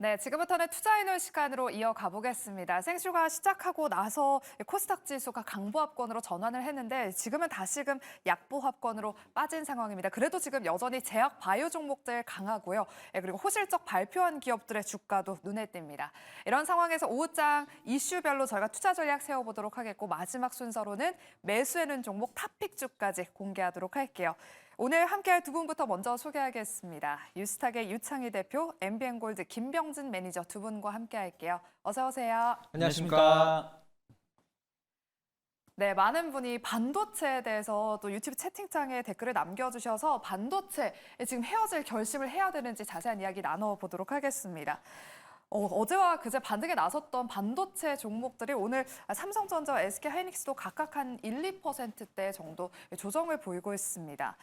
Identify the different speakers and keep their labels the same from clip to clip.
Speaker 1: 네, 지금부터는 투자해놓을 시간으로 이어가 보겠습니다. 생슈가 시작하고 나서 코스닥 지수가 강보합권으로 전환을 했는데 지금은 다시금 약보합권으로 빠진 상황입니다. 그래도 지금 여전히 제약 바이오 종목들 강하고요. 그리고 호실적 발표한 기업들의 주가도 눈에 띕니다. 이런 상황에서 오후장 이슈별로 저희가 투자 전략 세워보도록 하겠고 마지막 순서로는 매수해놓은 종목 탑픽주까지 공개하도록 할게요. 오늘 함께할 두 분부터 먼저 소개하겠습니다. 유스탁의 유창희 대표, MBN골드 김병진 매니저 두 분과 함께할게요. 어서 오세요.
Speaker 2: 안녕하십니까.
Speaker 1: 네, 많은 분이 반도체에 대해서 또 유튜브 채팅창에 댓글을 남겨주셔서 반도체 지금 헤어질 결심을 해야 되는지 자세한 이야기 나눠보도록 하겠습니다. 어제와 그제 반등에 나섰던 반도체 종목들이 오늘 삼성전자와 SK하이닉스도 각각 한 1, 2%대 정도 조정을 보이고 있습니다.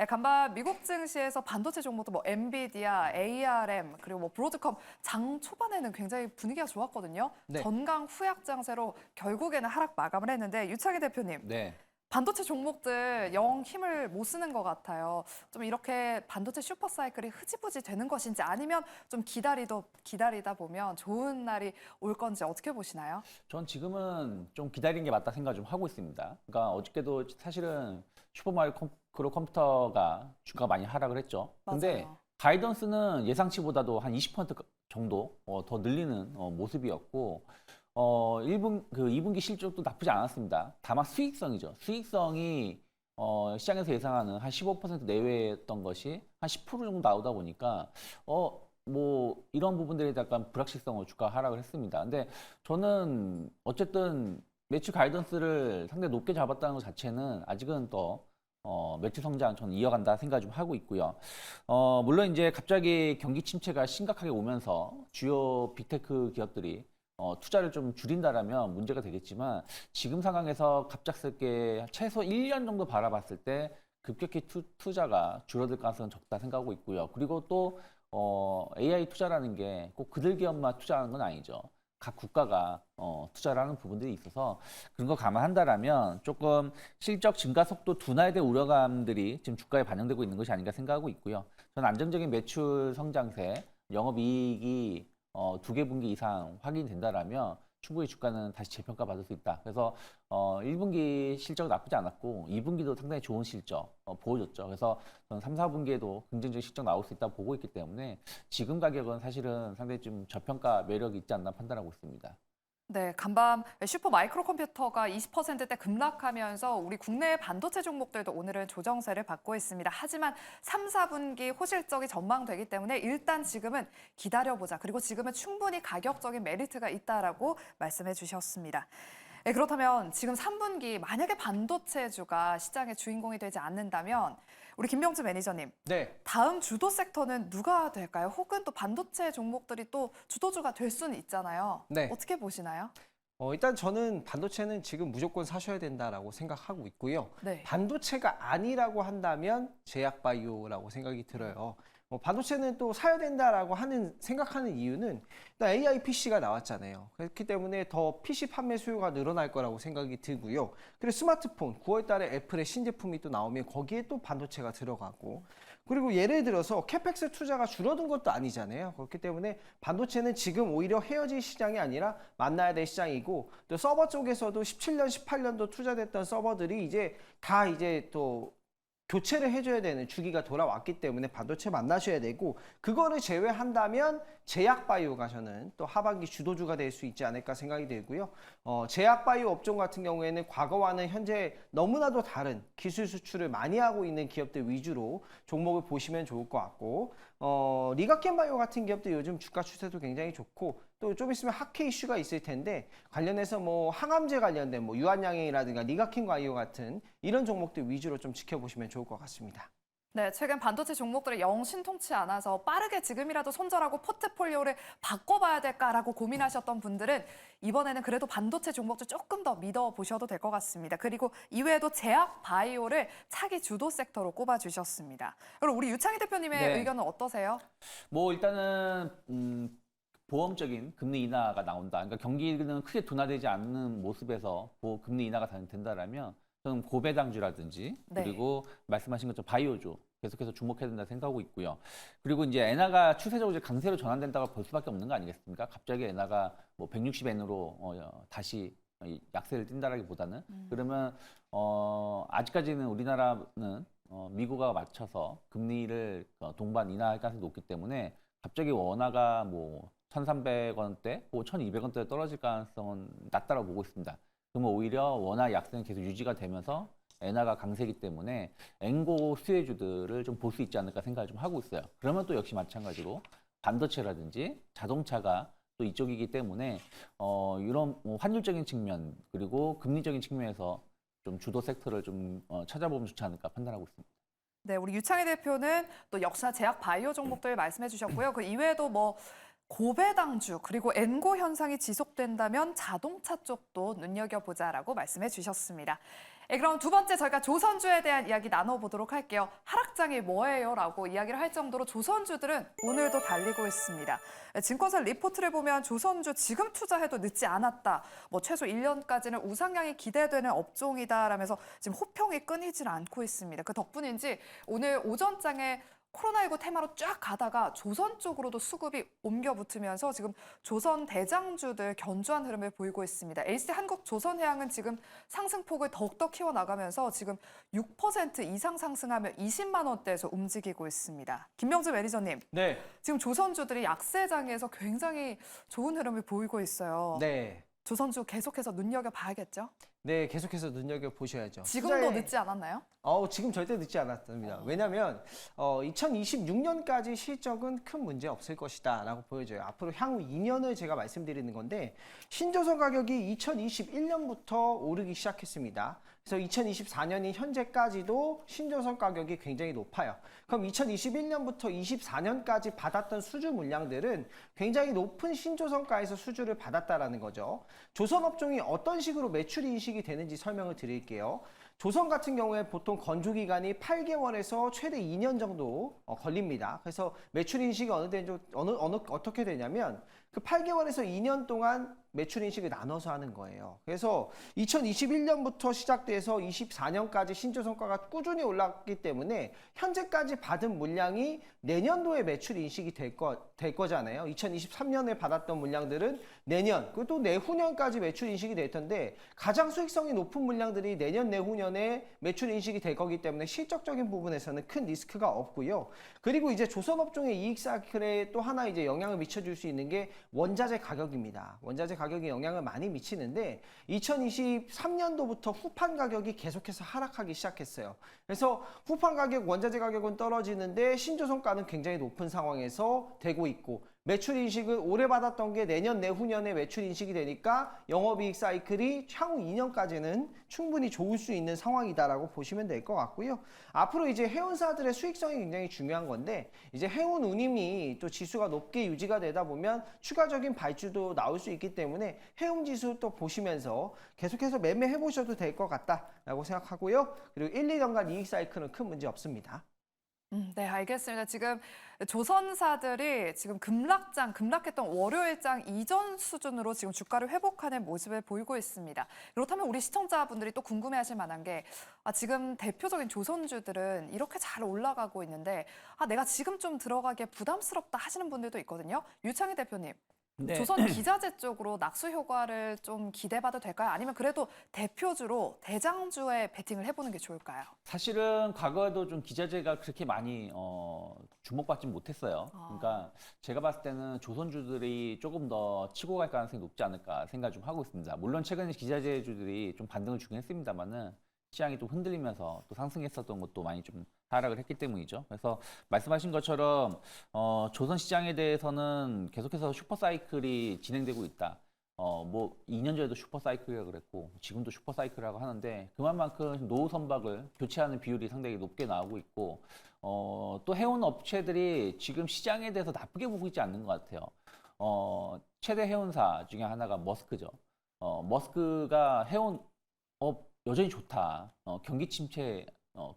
Speaker 1: 간밤 미국 증시에서 반도체 종목도 뭐 엔비디아, ARM 그리고 뭐 브로드컴 장 초반에는 굉장히 분위기가 좋았거든요.
Speaker 2: 네.
Speaker 1: 전강 후약 장세로 결국에는 하락 마감을 했는데 유창희 대표님.
Speaker 2: 네.
Speaker 1: 반도체 종목들 영 힘을 못 쓰는 것 같아요. 좀 이렇게 반도체 슈퍼사이클이 흐지부지 되는 것인지 아니면 좀 기다리다 보면 좋은 날이 올 건지 어떻게 보시나요?
Speaker 2: 전 지금은 좀 기다리는 게 맞다 생각 좀 하고 있습니다. 그러니까 어저께도 사실은 슈퍼마리오 컴퓨터가 주가가 많이 하락을 했죠. 근데
Speaker 1: 맞아요.
Speaker 2: 가이던스는 예상치보다도 한 20% 정도 더 늘리는 모습이었고 2분기 실적도 나쁘지 않았습니다. 다만 수익성이죠. 수익성이 시장에서 예상하는 한 15% 내외였던 것이 한 10% 정도 나오다 보니까 뭐 이런 부분들에 약간 불확실성으로 주가 하락을 했습니다. 근데 저는 어쨌든 매출 가이던스를 상당히 높게 잡았다는 것 자체는 아직은 더 매출 성장 저는 이어간다 생각 좀 하고 있고요. 물론 이제 갑자기 경기 침체가 심각하게 오면서 주요 빅테크 기업들이 투자를 좀 줄인다라면 문제가 되겠지만 지금 상황에서 갑작스럽게 최소 1년 정도 바라봤을 때 급격히 투자가 줄어들 가능성은 적다 생각하고 있고요. 그리고 또 AI 투자라는 게 꼭 그들 기업만 투자하는 건 아니죠. 각 국가가 투자를 하는 부분들이 있어서 그런 거 감안한다라면 조금 실적 증가 속도 둔화에 대한 우려감들이 지금 주가에 반영되고 있는 것이 아닌가 생각하고 있고요. 저는 안정적인 매출 성장세, 영업이익이 2개 분기 이상 확인된다라면 충분히 주가는 다시 재평가 받을 수 있다. 그래서 1분기 실적 나쁘지 않았고 2분기도 상당히 좋은 실적 보여줬죠. 그래서 저는 3, 4분기에도 긍정적인 실적 나올 수 있다 보고 있기 때문에 지금 가격은 사실은 상당히 좀 저평가 매력이 있지 않나 판단하고 있습니다.
Speaker 1: 네, 간밤 슈퍼 마이크로 컴퓨터가 20%대 급락하면서 우리 국내 반도체 종목들도 오늘은 조정세를 받고 있습니다. 하지만 3, 4분기 호실적이 전망되기 때문에 일단 지금은 기다려보자. 그리고 지금은 충분히 가격적인 메리트가 있다라고 말씀해 주셨습니다. 네, 그렇다면 지금 3분기 만약에 반도체주가 시장의 주인공이 되지 않는다면 우리 김병주 매니저님,
Speaker 3: 네.
Speaker 1: 다음 주도 섹터는 누가 될까요? 혹은 또 반도체 종목들이 또 주도주가 될 수는 있잖아요.
Speaker 3: 네.
Speaker 1: 어떻게 보시나요?
Speaker 3: 일단 저는 반도체는 지금 무조건 사셔야 된다라고 생각하고 있고요.
Speaker 1: 네.
Speaker 3: 반도체가 아니라고 한다면 제약바이오라고 생각이 들어요. 반도체는 또 사야 된다라고 생각하는 이유는 일단 AI PC가 나왔잖아요. 그렇기 때문에 더 PC 판매 수요가 늘어날 거라고 생각이 들고요. 그리고 스마트폰 9월 달에 애플의 신제품이 또 나오면 거기에 또 반도체가 들어가고 그리고 예를 들어서 캐펙스 투자가 줄어든 것도 아니잖아요. 그렇기 때문에 반도체는 지금 오히려 헤어질 시장이 아니라 만나야 될 시장이고 또 서버 쪽에서도 17년, 18년도 투자됐던 서버들이 이제 또 교체를 해줘야 되는 주기가 돌아왔기 때문에 반도체 만나셔야 되고 그거를 제외한다면 제약바이오가 저는 또 하반기 주도주가 될 수 있지 않을까 생각이 들고요. 제약바이오 업종 같은 경우에는 과거와는 현재 너무나도 다른 기술 수출을 많이 하고 있는 기업들 위주로 종목을 보시면 좋을 것 같고 리가켄바이오 같은 기업도 요즘 주가 추세도 굉장히 좋고 또 좀 있으면 학회 이슈가 있을 텐데 관련해서 뭐 항암제 관련된 뭐 유한양행이라든가 리가켄바이오 같은 이런 종목들 위주로 좀 지켜보시면 좋을 것 같습니다.
Speaker 1: 네, 최근 반도체 종목들이 영 신통치 않아서 빠르게 지금이라도 손절하고 포트폴리오를 바꿔봐야 될까라고 고민하셨던 분들은 이번에는 그래도 반도체 종목들 조금 더 믿어보셔도 될 것 같습니다. 그리고 이외에도 제약 바이오를 차기 주도 섹터로 꼽아주셨습니다. 그럼 우리 유창희 대표님의
Speaker 2: 네.
Speaker 1: 의견은 어떠세요?
Speaker 2: 뭐 일단은 보험적인 금리 인하가 나온다. 그러니까 경기는 크게 둔화되지 않는 모습에서 금리 인하가 된다라면 저는 고배당주라든지
Speaker 1: 네.
Speaker 2: 그리고 말씀하신 것처럼 바이오주 계속해서 주목해야 된다 생각하고 있고요. 그리고 이제 엔화가 추세적으로 이제 강세로 전환된다고 볼 수밖에 없는 거 아니겠습니까? 갑자기 엔화가 뭐 160엔으로 다시 약세를 띈다라기보다는 그러면 아직까지는 우리나라는 미국과 맞춰서 금리를 동반 인하할 가능성이 높기 때문에 갑자기 원화가 뭐 1,300원대, 뭐 1,200원대 떨어질 가능성은 낮다라고 보고 있습니다. 그러면 오히려 원화 약세는 계속 유지가 되면서 엔화가 강세이기 때문에 엔고 수혜주들을 좀 볼 수 있지 않을까 생각을 좀 하고 있어요. 그러면 또 역시 마찬가지로 반도체라든지 자동차가 또 이쪽이기 때문에 이런 뭐 환율적인 측면 그리고 금리적인 측면에서 좀 주도 섹터를 좀 찾아보면 좋지 않을까 판단하고 있습니다.
Speaker 1: 네, 우리 유창희 대표는 또 역시나 제약 바이오 종목들 말씀해 주셨고요. 그 이외에도 뭐 고배당주 그리고 엔고 현상이 지속된다면 자동차 쪽도 눈여겨보자라고 말씀해 주셨습니다. 그럼 두 번째 저희가 조선주에 대한 이야기 나눠보도록 할게요. 하락장이 뭐예요? 라고 이야기를 할 정도로 조선주들은 오늘도 달리고 있습니다. 증권사 리포트를 보면 조선주 지금 투자해도 늦지 않았다. 뭐 최소 1년까지는 우상향이 기대되는 업종이다라면서 지금 호평이 끊이질 않고 있습니다. 그 덕분인지 오늘 오전장에 코로나19 테마로 쫙 가다가 조선 쪽으로도 수급이 옮겨 붙으면서 지금 조선 대장주들 견조한 흐름을 보이고 있습니다. LC 한국조선해양은 지금 상승폭을 더욱더 키워나가면서 지금 6% 이상 상승하며 20만 원대에서 움직이고 있습니다. 김명재 매니저님,
Speaker 3: 네.
Speaker 1: 지금 조선주들이 약세장에서 굉장히 좋은 흐름을 보이고 있어요.
Speaker 3: 네.
Speaker 1: 조선주 계속해서 눈여겨봐야겠죠?
Speaker 3: 네, 계속해서 눈여겨보셔야죠.
Speaker 1: 지금도 늦지 않았나요?
Speaker 3: 지금 절대 늦지 않았습니다. 왜냐하면 2026년까지 실적은 큰 문제 없을 것이다 라고 보여져요. 앞으로 향후 2년을 제가 말씀드리는 건데 신조선 가격이 2021년부터 오르기 시작했습니다. 그래서 2024년인 현재까지도 신조선 가격이 굉장히 높아요. 그럼 2021년부터 24년까지 받았던 수주 물량들은 굉장히 높은 신조선가에서 수주를 받았다라는 거죠. 조선업종이 어떤 식으로 매출 인식이 되는지 설명을 드릴게요. 조선 같은 경우에 보통 건조기간이 8개월에서 최대 2년 정도 걸립니다. 그래서 매출 인식이 어떻게 되냐면 그 8개월에서 2년 동안 매출 인식을 나눠서 하는 거예요. 그래서 2021년부터 시작돼서 24년까지 신조선가가 꾸준히 올랐기 때문에 현재까지 받은 물량이 내년도에 매출 인식이 될 거잖아요. 2023년에 받았던 물량들은 내년, 그리고 또 내후년까지 매출 인식이 될 텐데 가장 수익성이 높은 물량들이 내년, 내후년에 매출 인식이 될 거기 때문에 실적적인 부분에서는 큰 리스크가 없고요. 그리고 이제 조선업종의 이익 사이클에 또 하나 이제 영향을 미쳐줄 수 있는 게 원자재 가격입니다. 원자재 가격이 영향을 많이 미치는데 2023년도부터 후판 가격이 계속해서 하락하기 시작했어요. 그래서 후판 가격, 원자재 가격은 떨어지는데 신조선가는 굉장히 높은 상황에서 되고 있고 매출 인식을 올해 받았던 게 내년, 내후년에 매출 인식이 되니까 영업이익 사이클이 향후 2년까지는 충분히 좋을 수 있는 상황이다라고 보시면 될 것 같고요. 앞으로 이제 해운사들의 수익성이 굉장히 중요한 건데 이제 해운 운임이 또 지수가 높게 유지가 되다 보면 추가적인 발주도 나올 수 있기 때문에 해운 지수 또 보시면서 계속해서 매매해 보셔도 될 것 같다라고 생각하고요. 그리고 1, 2년간 이익 사이클은 큰 문제 없습니다.
Speaker 1: 네, 알겠습니다. 지금 조선사들이 지금 급락했던 월요일장 이전 수준으로 지금 주가를 회복하는 모습을 보이고 있습니다. 그렇다면 우리 시청자분들이 또 궁금해하실 만한 게 지금 대표적인 조선주들은 이렇게 잘 올라가고 있는데 내가 지금 좀 들어가기에 부담스럽다 하시는 분들도 있거든요. 유창희 대표님.
Speaker 2: 네.
Speaker 1: 조선 기자재 쪽으로 낙수 효과를 좀 기대봐도 될까요? 아니면 그래도 대표주로 대장주에 베팅을 해보는 게 좋을까요?
Speaker 2: 사실은 과거에도 좀 기자재가 그렇게 많이 주목받지 못했어요. 그러니까 제가 봤을 때는 조선주들이 조금 더 치고 갈 가능성이 높지 않을까 생각 좀 하고 있습니다. 물론 최근에 기자재주들이 좀 반등을 주긴 했습니다만은 시장이 좀 흔들리면서 또 상승했었던 것도 많이 좀 하락을 했기 때문이죠. 그래서 말씀하신 것처럼 조선 시장에 대해서는 계속해서 슈퍼사이클이 진행되고 있다. 뭐 2년 전에도 슈퍼사이클이라고 그랬고 지금도 슈퍼사이클이라고 하는데 그만큼 노후 선박을 교체하는 비율이 상당히 높게 나오고 있고 또 해운 업체들이 지금 시장에 대해서 나쁘게 보고 있지 않는 것 같아요. 최대 해운사 중에 하나가 머스크죠. 머스크가 해운업 여전히 좋다. 경기 침체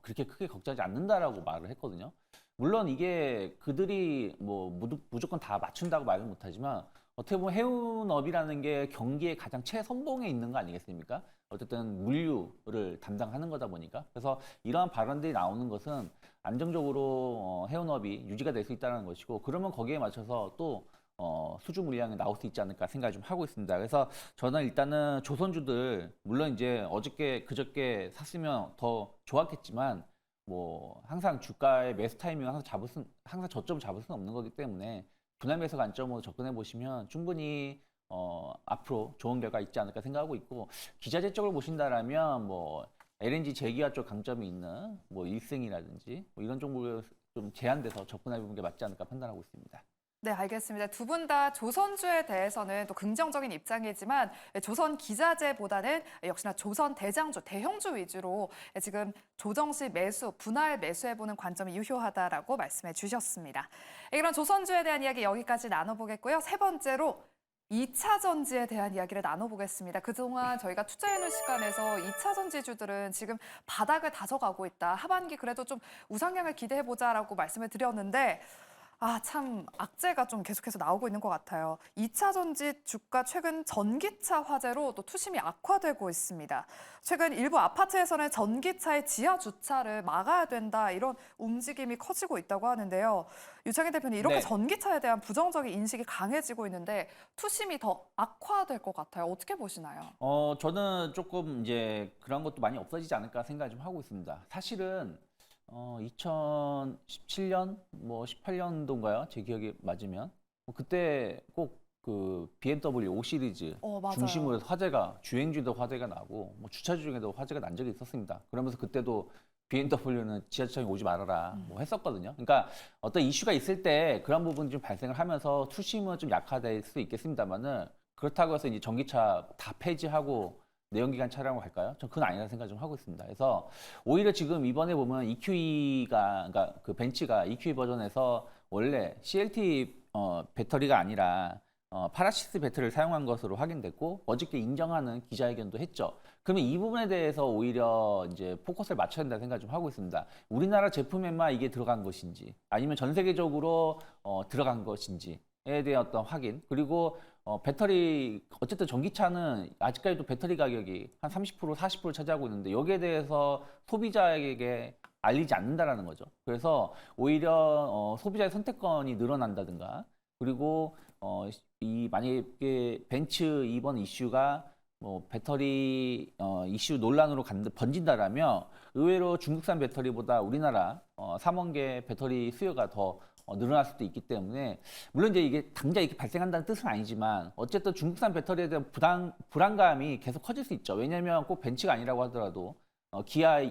Speaker 2: 그렇게 크게 걱정하지 않는다라고 말을 했거든요. 물론 이게 그들이 뭐 무조건 다 맞춘다고 말은 못하지만 어떻게 보면 해운업이라는 게 경기의 가장 최선봉에 있는 거 아니겠습니까? 어쨌든 물류를 담당하는 거다 보니까 그래서 이러한 발언들이 나오는 것은 안정적으로 해운업이 유지가 될 수 있다는 것이고 그러면 거기에 맞춰서 또 수주 물량이 나올 수 있지 않을까 생각을 좀 하고 있습니다. 그래서 저는 일단은 조선주들 물론 이제 어저께 그저께 샀으면 더 좋았겠지만 뭐 항상 주가의 매수 타이밍을 항상 저점을 잡을 수는 없는 거기 때문에 분할 매수 관점으로 접근해 보시면 충분히 앞으로 좋은 결과 있지 않을까 생각하고 있고 기자재 쪽을 보신다라면 뭐 LNG 제기화 쪽 강점이 있는 뭐 일승이라든지 뭐 이런 종목을 좀 제한돼서 접근해 보는 게 맞지 않을까 판단하고 있습니다.
Speaker 1: 네, 알겠습니다. 두 분 다 조선주에 대해서는 또 긍정적인 입장이지만 조선 기자재보다는 역시나 조선 대장주, 대형주 위주로 지금 조정시 매수, 분할 매수해보는 관점이 유효하다라고 말씀해 주셨습니다. 그럼 조선주에 대한 이야기 여기까지 나눠보겠고요. 세 번째로 2차 전지에 대한 이야기를 나눠보겠습니다. 그동안 저희가 투자해놓은 시간에서 2차 전지주들은 지금 바닥을 다져가고 있다. 하반기 그래도 좀 우상향을 기대해보자라고 말씀을 드렸는데 참 악재가 좀 계속해서 나오고 있는 것 같아요. 2차 전지 주가 최근 전기차 화재로 또 투심이 악화되고 있습니다. 최근 일부 아파트에서는 전기차의 지하 주차를 막아야 된다 이런 움직임이 커지고 있다고 하는데요. 유창희 대표님 이렇게
Speaker 2: 네.
Speaker 1: 전기차에 대한 부정적인 인식이 강해지고 있는데 투심이 더 악화될 것 같아요. 어떻게 보시나요?
Speaker 2: 저는 조금 이제 그런 것도 많이 없어지지 않을까 생각을 좀 하고 있습니다. 사실은 2017년, 뭐 18년도인가요? 제 기억이 맞으면 그때 꼭 그 BMW 5 시리즈
Speaker 1: 맞아요.
Speaker 2: 중심으로 해서 화재가 주행중에도 화재가 나고 뭐 주차 중에도 화재가 난 적이 있었습니다. 그러면서 그때도 BMW는 지하철에 오지 말아라 뭐 했었거든요. 그러니까 어떤 이슈가 있을 때 그런 부분이 좀 발생을 하면서 투심은 좀 약화될 수 있겠습니다만은 그렇다고 해서 이제 전기차 다 폐지하고 내연기관 차량으로 갈까요? 전 그건 아니라는 생각 좀 하고 있습니다. 그래서 오히려 지금 이번에 보면 EQE가 그러니까 그 벤츠가 EQE 버전에서 원래 CLT 배터리가 아니라 파라시스 배터리를 사용한 것으로 확인됐고 어저께 인정하는 기자회견도 했죠. 그러면 이 부분에 대해서 오히려 이제 포커스를 맞춰야 된다는 생각 좀 하고 있습니다. 우리나라 제품에만 이게 들어간 것인지 아니면 전 세계적으로 들어간 것인지에 대한 어떤 확인 그리고 배터리 어쨌든 전기차는 아직까지도 배터리 가격이 한 30% 40% 차지하고 있는데 여기에 대해서 소비자에게 알리지 않는다라는 거죠. 그래서 오히려 소비자의 선택권이 늘어난다든가 그리고 이 만약에 벤츠 이번 이슈가 뭐 배터리 이슈 논란으로 번진다라면 의외로 중국산 배터리보다 우리나라 삼원계 배터리 수요가 더 늘어날 수도 있기 때문에 물론 이제 이게 당장 이렇게 발생한다는 뜻은 아니지만 어쨌든 중국산 배터리에 대한 불안감이 계속 커질 수 있죠. 왜냐하면 꼭 벤츠가 아니라고 하더라도 기아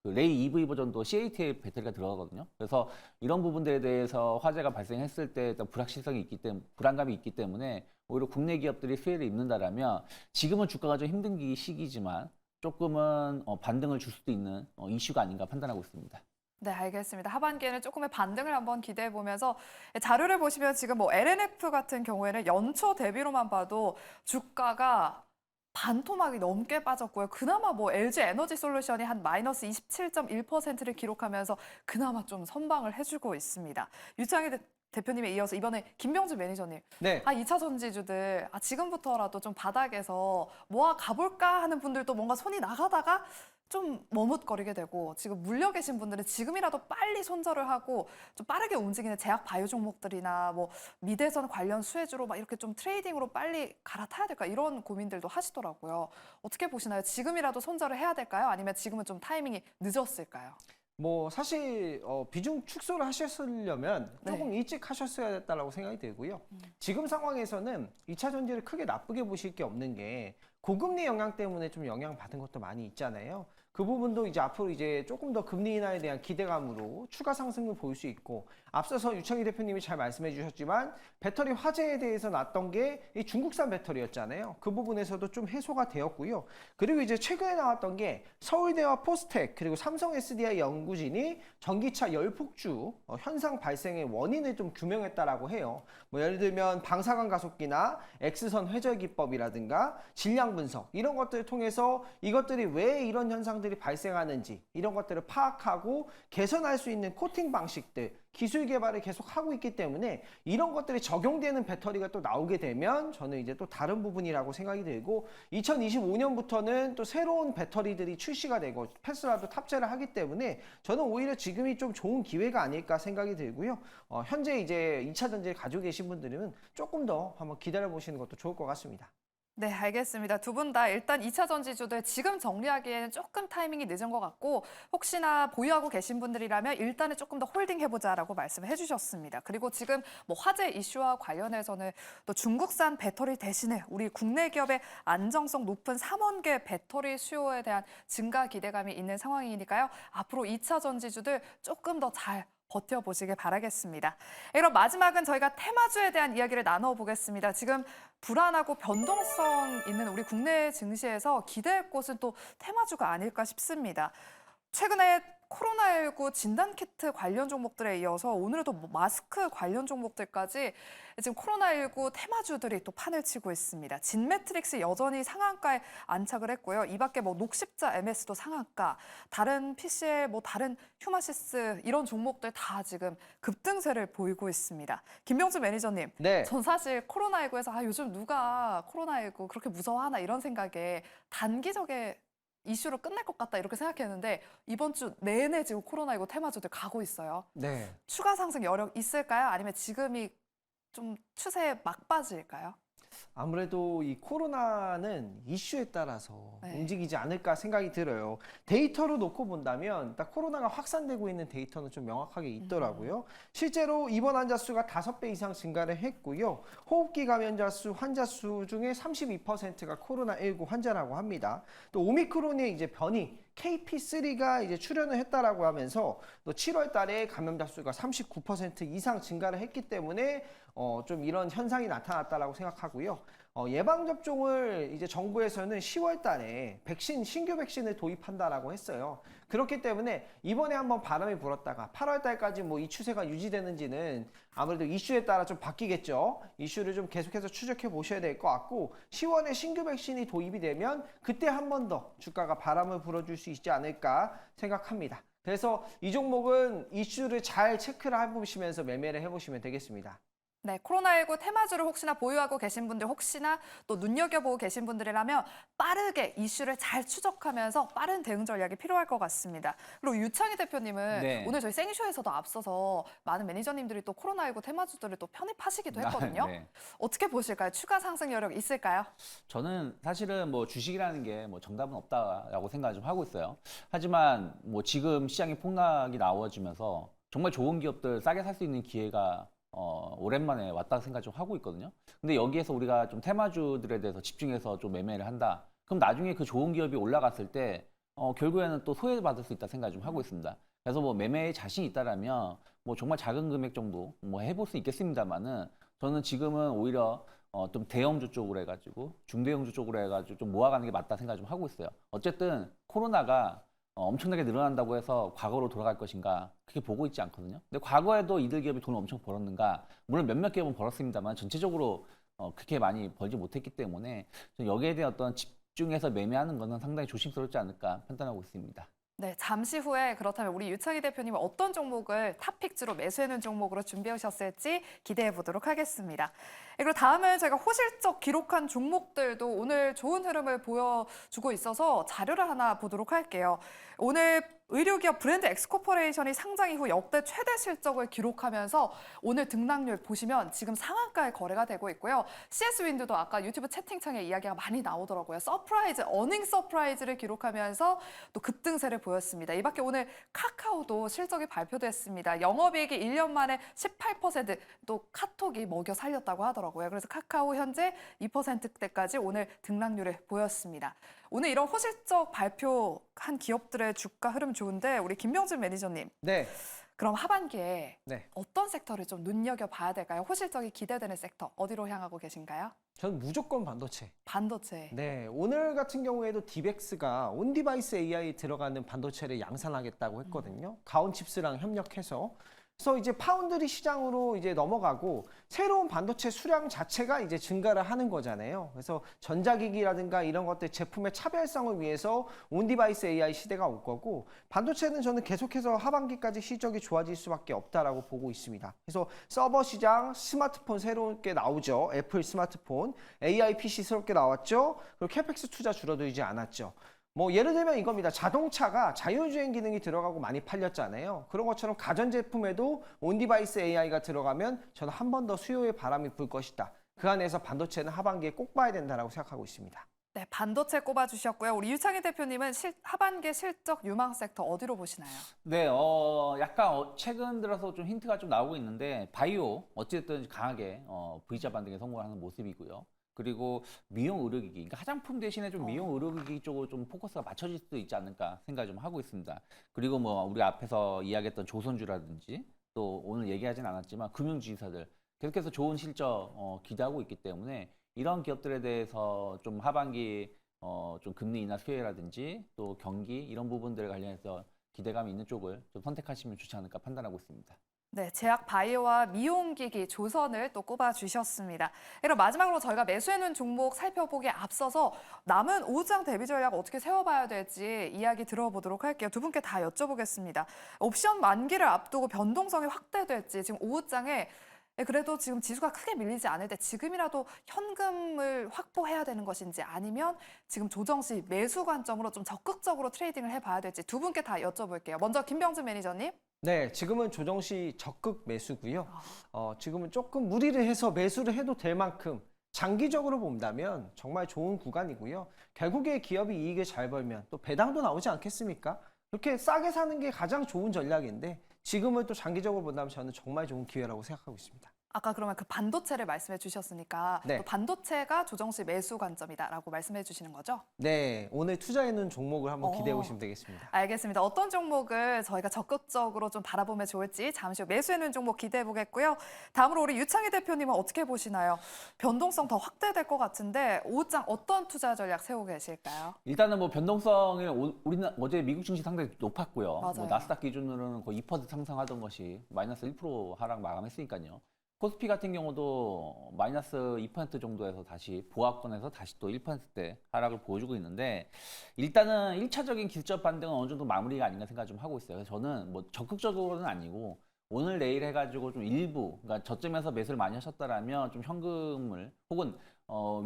Speaker 2: 그 레이 EV 버전도 CATL 배터리가 들어가거든요. 그래서 이런 부분들에 대해서 화재가 발생했을 때 일단 불확실성이 있기 때문에 불안감이 있기 때문에 오히려 국내 기업들이 수혜를 입는다라면 지금은 주가가 좀 힘든 시기지만 조금은 반등을 줄 수도 있는 이슈가 아닌가 판단하고 있습니다.
Speaker 1: 네, 알겠습니다. 하반기에는 조금의 반등을 한번 기대해 보면서 자료를 보시면 지금 뭐 LNF 같은 경우에는 연초 대비로만 봐도 주가가 반토막이 넘게 빠졌고요. 그나마 뭐 LG 에너지 솔루션이 한 마이너스 27.1%를 기록하면서 그나마 좀 선방을 해주고 있습니다. 유창희 대표님에 이어서 이번에 김병준 매니저님.
Speaker 3: 네.
Speaker 1: 2차 전지주들 지금부터라도 좀 바닥에서 모아 가볼까 하는 분들도 뭔가 손이 나가다가 좀 머뭇거리게 되고 지금 물려 계신 분들은 지금이라도 빨리 손절을 하고 좀 빠르게 움직이는 제약 바이오 종목들이나 뭐 미대선 관련 수혜주로 막 이렇게 좀 트레이딩으로 빨리 갈아타야 될까 이런 고민들도 하시더라고요. 어떻게 보시나요? 지금이라도 손절을 해야 될까요? 아니면 지금은 좀 타이밍이 늦었을까요?
Speaker 3: 뭐 사실 비중 축소를 하셨으려면 조금
Speaker 1: 네.
Speaker 3: 일찍 하셨어야 됐다라고 생각이 들고요. 지금 상황에서는 2차 전지를 크게 나쁘게 보실 게 없는 게 고금리 영향 때문에 좀 영향받은 것도 많이 있잖아요. 그 부분도 이제 앞으로 이제 조금 더 금리 인하에 대한 기대감으로 추가 상승을 볼 수 있고 앞서서 유창희 대표님이 잘 말씀해 주셨지만 배터리 화재에 대해서 났던 게 이 중국산 배터리였잖아요. 그 부분에서도 좀 해소가 되었고요. 그리고 이제 최근에 나왔던 게 서울대와 포스텍 그리고 삼성 SDI 연구진이 전기차 열폭주 현상 발생의 원인을 좀 규명했다라고 해요. 뭐 예를 들면 방사관 가속기나 X선 회절 기법이라든가 질량 영상 분석 이런 것들을 통해서 이것들이 왜 이런 현상들이 발생하는지 이런 것들을 파악하고 개선할 수 있는 코팅 방식들 기술 개발을 계속 하고 있기 때문에 이런 것들이 적용되는 배터리가 또 나오게 되면 저는 이제 또 다른 부분이라고 생각이 들고 2025년부터는 또 새로운 배터리들이 출시가 되고 테슬라도 탑재를 하기 때문에 저는 오히려 지금이 좀 좋은 기회가 아닐까 생각이 들고요. 현재 이제 2차 전지를 가지고 계신 분들은 조금 더 한번 기다려 보시는 것도 좋을 것 같습니다.
Speaker 1: 네, 알겠습니다. 두 분 다 일단 2차 전지주들 지금 정리하기에는 조금 타이밍이 늦은 것 같고 혹시나 보유하고 계신 분들이라면 일단은 조금 더 홀딩해보자라고 말씀해 주셨습니다. 그리고 지금 뭐 화재 이슈와 관련해서는 또 중국산 배터리 대신에 우리 국내 기업의 안정성 높은 삼원계 배터리 수요에 대한 증가 기대감이 있는 상황이니까요. 앞으로 2차 전지주들 조금 더 잘 버텨보시길 바라겠습니다. 그럼 마지막은 저희가 테마주에 대한 이야기를 나눠보겠습니다. 지금 불안하고 변동성 있는 우리 국내 증시에서 기대할 곳은 또 테마주가 아닐까 싶습니다. 최근에 코로나19 진단키트 관련 종목들에 이어서 오늘도 뭐 마스크 관련 종목들까지 지금 코로나19 테마주들이 또 판을 치고 있습니다. 진매트릭스 여전히 상한가에 안착을 했고요. 이 밖에 뭐 녹십자 MS도 상한가, 다른 PCL, 뭐 다른 휴마시스 이런 종목들 다 지금 급등세를 보이고 있습니다. 김병수 매니저님,
Speaker 3: 네.
Speaker 1: 전 사실 코로나19에서 요즘 누가 코로나19 그렇게 무서워하나 이런 생각에 단기적인 이슈로 끝날 것 같다 이렇게 생각했는데 이번 주 내내 지금 코로나19 테마주들 가고 있어요.
Speaker 3: 네.
Speaker 1: 추가 상승 여력 있을까요? 아니면 지금이 좀 추세에 막바지일까요?
Speaker 3: 아무래도 이 코로나는 이슈에 따라서
Speaker 1: 네.
Speaker 3: 움직이지 않을까 생각이 들어요. 데이터로 놓고 본다면 딱 코로나가 확산되고 있는 데이터는 좀 명확하게 있더라고요. 실제로 입원 환자 수가 5배 이상 증가를 했고요. 호흡기 감염자 수, 환자 수 중에 32%가 코로나19 환자라고 합니다. 또 오미크론의 이제 변이 KP3가 이제 출현을 했다라고 하면서 또 7월 달에 감염자 수가 39% 이상 증가를 했기 때문에 좀 이런 현상이 나타났다라고 생각하고요. 예방 접종을 이제 정부에서는 10월 달에 신규 백신을 도입한다라고 했어요. 그렇기 때문에 이번에 한번 바람이 불었다가 8월 달까지 뭐 이 추세가 유지되는지는 아무래도 이슈에 따라 좀 바뀌겠죠. 이슈를 좀 계속해서 추적해 보셔야 될 것 같고 10월에 신규 백신이 도입이 되면 그때 한 번 더 주가가 바람을 불어줄 수 있지 않을까 생각합니다. 그래서 이 종목은 이슈를 잘 체크를 해보시면서 매매를 해보시면 되겠습니다.
Speaker 1: 네, 코로나19 테마주를 혹시나 보유하고 계신 분들, 혹시나 또 눈여겨보고 계신 분들이라면 빠르게 이슈를 잘 추적하면서 빠른 대응 전략이 필요할 것 같습니다. 그리고 유창희 대표님은
Speaker 2: 네.
Speaker 1: 오늘 저희 생쇼에서도 앞서서 많은 매니저님들이 또 코로나19 테마주들을 또 편입하시기도 했거든요.
Speaker 2: 네.
Speaker 1: 어떻게 보실까요? 추가 상승 여력 있을까요?
Speaker 2: 저는 사실은 뭐 주식이라는 게 뭐 정답은 없다라고 생각을 좀 하고 있어요. 하지만 뭐 지금 시장의 폭락이 나와지면서 정말 좋은 기업들 싸게 살 수 있는 기회가 오랜만에 왔다고 생각 좀 하고 있거든요. 근데 여기에서 우리가 좀 테마주들에 대해서 집중해서 좀 매매를 한다. 그럼 나중에 그 좋은 기업이 올라갔을 때 결국에는 또 소외받을 수 있다 생각 좀 하고 있습니다. 그래서 뭐 매매에 자신 있다라면 뭐 정말 작은 금액 정도 뭐 해볼 수 있겠습니다만은 저는 지금은 오히려 좀 대형주 쪽으로 해가지고 중대형주 쪽으로 해가지고 좀 모아가는 게 맞다 생각 좀 하고 있어요. 어쨌든 코로나가 엄청나게 늘어난다고 해서 과거로 돌아갈 것인가 그렇게 보고 있지 않거든요. 근데 과거에도 이들 기업이 돈을 엄청 벌었는가 물론 몇몇 기업은 벌었습니다만 전체적으로 그렇게 많이 벌지 못했기 때문에 여기에 대한 어떤 집중해서 매매하는 것은 상당히 조심스럽지 않을까 판단하고 있습니다.
Speaker 1: 네, 잠시 후에 그렇다면 우리 유창희 대표님은 어떤 종목을 탑픽주로 매수해놓은 종목으로 준비해 오셨을지 기대해 보도록 하겠습니다. 그리고 다음은 제가 호실적 기록한 종목들도 오늘 좋은 흐름을 보여주고 있어서 자료를 하나 보도록 할게요. 오늘 의료기업 브랜드 엑스코퍼레이션이 상장 이후 역대 최대 실적을 기록하면서 오늘 등락률 보시면 지금 상한가에 거래가 되고 있고요. CS윈드도 아까 유튜브 채팅창에 이야기가 많이 나오더라고요. 서프라이즈, 어닝 서프라이즈를 기록하면서 또 급등세를 보였습니다. 이 밖에 오늘 카카오도 실적이 발표됐습니다. 영업이익이 1년 만에 18%, 또 카톡이 먹여 살렸다고 하더라고요. 그래서 카카오 현재 2%대까지 오늘 등락률을 보였습니다. 오늘 이런 호실적 발표한 기업들의 주가 흐름 좋은데 우리 김병준 매니저님.
Speaker 3: 네.
Speaker 1: 그럼 하반기에
Speaker 3: 네.
Speaker 1: 어떤 섹터를 좀 눈여겨봐야 될까요? 호실적이 기대되는 섹터 어디로 향하고 계신가요?
Speaker 3: 저는 무조건 반도체.
Speaker 1: 반도체.
Speaker 3: 네, 오늘 같은 경우에도 디벡스가 온디바이스 AI 들어가는 반도체를 양산하겠다고 했거든요. 가온칩스랑 협력해서. 그래서 이제 파운드리 시장으로 이제 넘어가고 새로운 반도체 수량 자체가 이제 증가를 하는 거잖아요. 그래서 전자기기라든가 이런 것들 제품의 차별성을 위해서 온디바이스 AI 시대가 올 거고 반도체는 저는 계속해서 하반기까지 실적이 좋아질 수밖에 없다라고 보고 있습니다. 그래서 서버 시장, 스마트폰 새롭게 나오죠. 애플 스마트폰, AI PC 새롭게 나왔죠. 그리고 캐펙스 투자 줄어들지 않았죠. 뭐 예를 들면 이겁니다. 자동차가 자율주행 기능이 들어가고 많이 팔렸잖아요. 그런 것처럼 가전제품에도 온디바이스 AI가 들어가면 저는 한 번 더 수요의 바람이 불 것이다. 그 안에서 반도체는 하반기에 꼭 봐야 된다고 생각하고 있습니다.
Speaker 1: 네, 반도체 꼽아주셨고요. 우리 유창희 대표님은 하반기 실적 유망 섹터 어디로 보시나요?
Speaker 2: 네, 약간 최근 들어서 좀 힌트가 좀 나오고 있는데 바이오 어쨌든 강하게 V자 반등에 성공하는 모습이고요. 그리고 미용 의료기기, 그러니까 화장품 대신에 좀 미용 의료기기 쪽으로 좀 포커스가 맞춰질 수도 있지 않을까 생각 좀 하고 있습니다. 그리고 뭐 우리 앞에서 이야기했던 조선주라든지 또 오늘 얘기하진 않았지만 금융지사들 계속해서 좋은 실적 기대하고 있기 때문에 이런 기업들에 대해서 좀 하반기 좀 금리 인하 수혜라든지 또 경기 이런 부분들 관련해서 기대감이 있는 쪽을 좀 선택하시면 좋지 않을까 판단하고 있습니다.
Speaker 1: 네, 제약 바이오와 미용기기, 조선을 또 꼽아주셨습니다. 그럼 마지막으로 저희가 매수해놓은 종목 살펴보기에 앞서서 남은 5장 대비 전략 어떻게 세워봐야 될지 이야기 들어보도록 할게요. 두 분께 다 여쭤보겠습니다. 옵션 만기를 앞두고 변동성이 확대될지 지금 5장에 그래도 지금 지수가 크게 밀리지 않을 때 지금이라도 현금을 확보해야 되는 것인지 아니면 지금 조정 시 매수 관점으로 좀 적극적으로 트레이딩을 해봐야 될지 두 분께 다 여쭤볼게요. 먼저 김병준 매니저님.
Speaker 3: 네, 지금은 조정시 적극 매수고요. 지금은 조금 무리를 해서 매수를 해도 될 만큼 장기적으로 본다면 정말 좋은 구간이고요. 결국에 기업이 이익을 잘 벌면 또 배당도 나오지 않겠습니까? 그렇게 싸게 사는 게 가장 좋은 전략인데 지금은 또 장기적으로 본다면 저는 정말 좋은 기회라고 생각하고 있습니다.
Speaker 1: 아까 그러면 그 반도체를 말씀해 주셨으니까
Speaker 3: 네.
Speaker 1: 또 반도체가 조정시 매수 관점이다라고 말씀해 주시는 거죠?
Speaker 3: 네, 오늘 투자해놓은 종목을 한번 기대해 보시면 되겠습니다.
Speaker 1: 알겠습니다. 어떤 종목을 저희가 적극적으로 좀 바라보면 좋을지 잠시 후 매수해놓은 종목 기대해 보겠고요. 다음으로 우리 유창희 대표님은 어떻게 보시나요? 변동성 더 확대될 것 같은데 5장 어떤 투자 전략 세우고 계실까요?
Speaker 2: 일단은 뭐 변동성이 우리는 어제 미국 증시 상당히 높았고요.
Speaker 1: 맞아요.
Speaker 2: 뭐 나스닥 기준으로는 거의 2% 상승하던 것이 마이너스 1% 하락 마감했으니까요. 코스피 같은 경우도 마이너스 2% 정도에서 다시 보합권에서 다시 또 1%대 하락을 보여주고 있는데 일단은 1차적인 기술적 반등은 어느 정도 마무리가 아닌가 생각 좀 하고 있어요. 그래서 저는 뭐 적극적으로는 아니고 오늘 내일 해가지고 좀 일부, 그러니까 저점에서 매수를 많이 하셨다라면 좀 현금을 혹은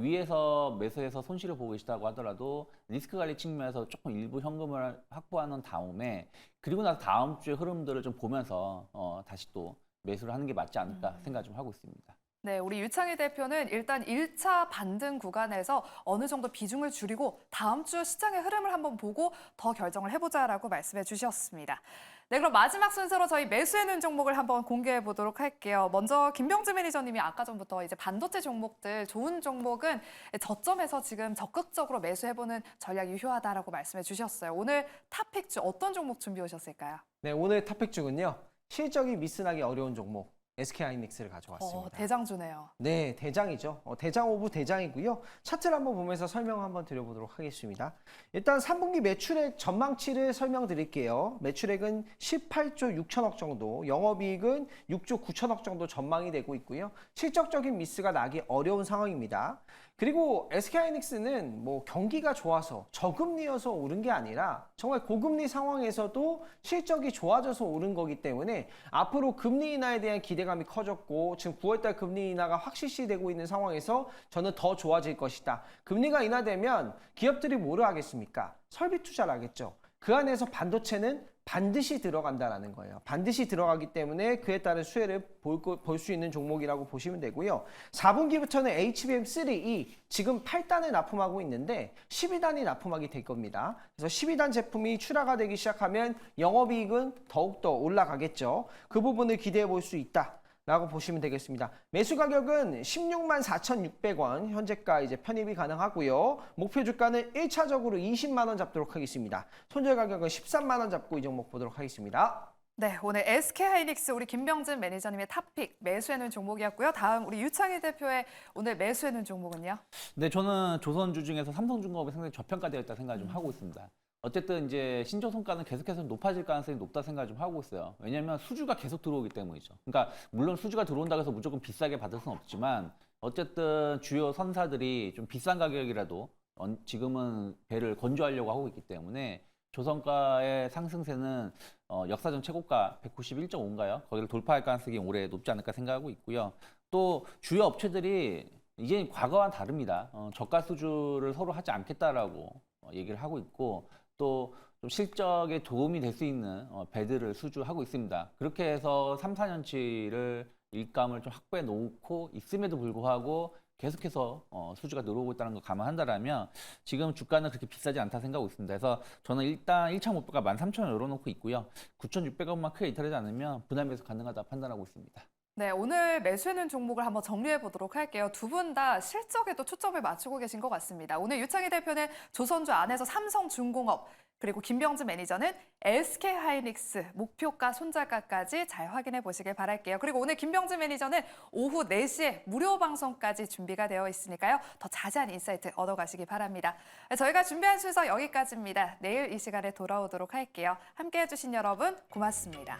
Speaker 2: 위에서 매수해서 손실을 보고 계시다고 하더라도 리스크 관리 측면에서 조금 일부 현금을 확보하는 다음에 그리고 나서 다음 주의 흐름들을 좀 보면서 다시 또 매수를 하는 게 맞지 않을까 생각 좀 하고 있습니다.
Speaker 1: 네, 우리 유창희 대표는 일단 1차 반등 구간에서 어느 정도 비중을 줄이고 다음 주 시장의 흐름을 한번 보고 더 결정을 해보자라고 말씀해 주셨습니다. 네, 그럼 마지막 순서로 저희 매수해놓은 종목을 한번 공개해 보도록 할게요. 먼저 김병주 매니저님이 아까 전부터 이제 반도체 종목들 좋은 종목은 저점에서 지금 적극적으로 매수해보는 전략이 유효하다라고 말씀해 주셨어요. 오늘 탑픽주 어떤 종목 준비해 오셨을까요?
Speaker 3: 네, 오늘 탑픽주는요. 실적이 미스나기 어려운 종목 SK하이닉스를 가져왔습니다.
Speaker 1: 대장주네요.
Speaker 3: 네, 대장이죠. 대장 오브 대장이고요. 차트를 한번 보면서 설명 한번 드려보도록 하겠습니다. 일단 3분기 매출액 전망치를 설명드릴게요. 매출액은 18조 6천억 정도, 영업이익은 6조 9천억 정도 전망이 되고 있고요. 실적적인 미스가 나기 어려운 상황입니다. 그리고 SK하이닉스는 뭐 경기가 좋아서 저금리여서 오른 게 아니라 정말 고금리 상황에서도 실적이 좋아져서 오른 거기 때문에 앞으로 금리 인하에 대한 기대감이 커졌고 지금 9월달 금리 인하가 확실시되고 있는 상황에서 저는 더 좋아질 것이다. 금리가 인하되면 기업들이 뭐를 하겠습니까? 설비 투자를 하겠죠. 그 안에서 반도체는 반드시 들어간다라는 거예요. 반드시 들어가기 때문에 그에 따른 수혜를 볼 수 있는 종목이라고 보시면 되고요. 4분기부터는 HBM3E 지금 8단을 납품하고 있는데 12단이 납품하게 될 겁니다. 그래서 12단 제품이 출하가 되기 시작하면 영업이익은 더욱더 올라가겠죠. 그 부분을 기대해 볼 수 있다. 라고 보시면 되겠습니다. 매수 가격은 16만 4,600원 현재가 이제 편입이 가능하고요. 목표 주가는 1차적으로 20만 원 잡도록 하겠습니다. 손절 가격은 13만 원 잡고 이 종목 보도록 하겠습니다.
Speaker 1: 네, 오늘 SK하이닉스 우리 김병준 매니저님의 탑픽 매수해놓은 종목이었고요. 다음 우리 유창희 대표의 오늘 매수해놓은 종목은요?
Speaker 2: 네, 저는 조선주 중에서 삼성중공업이 상당히 저평가되어 있다 생각을 좀 하고 있습니다. 어쨌든 이제 신조성가는 계속해서 높아질 가능성이 높다 생각을 좀 하고 있어요. 왜냐하면 수주가 계속 들어오기 때문이죠. 그러니까 물론 수주가 들어온다고 해서 무조건 비싸게 받을 수는 없지만 어쨌든 주요 선사들이 좀 비싼 가격이라도 지금은 배를 건조하려고 하고 있기 때문에 조선가의 상승세는 역사전 최고가 191.5인가요? 거기를 돌파할 가능성이 올해 높지 않을까 생각하고 있고요. 또 주요 업체들이 이제 과거와는 다릅니다. 저가 수주를 서로 하지 않겠다라고 얘기를 하고 있고 또 좀 실적에 도움이 될 수 있는 배들을 수주하고 있습니다. 그렇게 해서 3, 4년치를 일감을 좀 확보해 놓고 있음에도 불구하고 계속해서 수주가 늘어오고 있다는 걸 감안한다라면 지금 주가는 그렇게 비싸지 않다 생각하고 있습니다. 그래서 저는 일단 1차 목표가 13,000원 열어놓고 있고요. 9,600원만 크게 이탈하지 않으면 분할 매수 가능하다 판단하고 있습니다.
Speaker 1: 네, 오늘 매수해놓은 종목을 한번 정리해 보도록 할게요. 두 분 다 실적에도 초점을 맞추고 계신 것 같습니다. 오늘 유창희 대표는 조선주 안에서 삼성중공업, 그리고 김병진 매니저는 SK하이닉스 목표가 손절가까지 잘 확인해 보시길 바랄게요. 그리고 오늘 김병진 매니저는 오후 4시에 무료 방송까지 준비가 되어 있으니까요. 더 자세한 인사이트 얻어가시기 바랍니다. 저희가 준비한 순서 여기까지입니다. 내일 이 시간에 돌아오도록 할게요. 함께해 주신 여러분 고맙습니다.